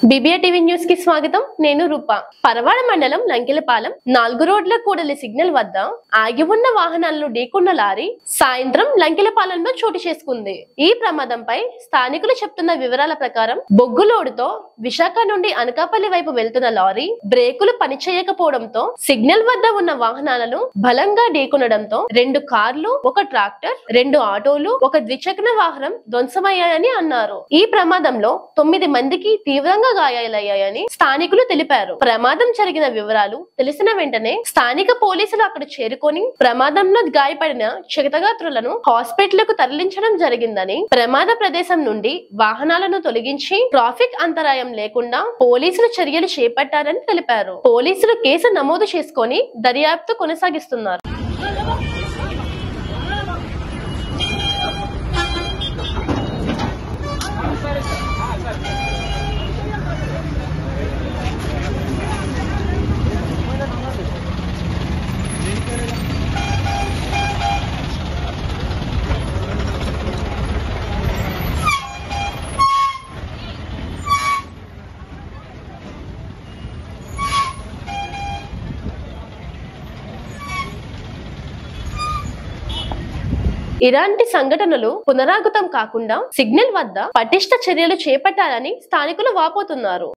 BBA TV news కి స్వాగతం. నేను రూప. పరవాడ మండలం లంకెలపాలెం 4 రోడ్ల కూడలి సిగ్నల్ వద్ద ఆగి ఉన్న వాహనాలను ఢీకొన్న లారీ సాయంత్రం లంకెలపాలెంలో చోటు చేసుకుంది. ఈ ప్రమాదంపై స్థానికులు చెప్తున్న వివరాల ప్రకారం బొగ్గులోడుతో విశాఖ నుండి అనకాపల్లి వైపు వెళ్తున్న లారీ బ్రేకులు పనిచేయకపోవడంతో సిగ్నల్ వద్ద ఉన్న వాహనాలను బలంగా ఢీకొనడంతో 2 కార్లు, 1 ట్రాక్టర్, 2 ఆటోలు, 1 ద్విచక్ర వాహనం ధ్వంసమయ్యాయని అన్నారు. ఈ ప్రమాదంలో 9 మందికి తీవ్రంగా గాయాలయ్యాయని స్థానికులు తెలిపారు. ప్రమాదం జరిగిన వివరాలు తెలిసిన వెంటనే స్థానిక పోలీసులు అక్కడ చేరుకొని ప్రమాదంలో గాయపడిన క్షతగాత్రులను హాస్పిటల్ కు తరలించడం జరిగిందని, ప్రమాద ప్రదేశం నుండి వాహనాలను తొలగించి ట్రాఫిక్ అంతరాయం లేకుండా పోలీసులు చర్యలు చేపట్టారని తెలిపారు. పోలీసులు కేసు నమోదు చేసుకొని దర్యాప్తు కొనసాగిస్తున్నారు. ఇలాంటి సంఘటనలు పునరావృతం కాకుండా సిగ్నల్ వద్ద పటిష్ట చర్యలు చేపట్టాలని స్థానికులు వాపోతున్నారు.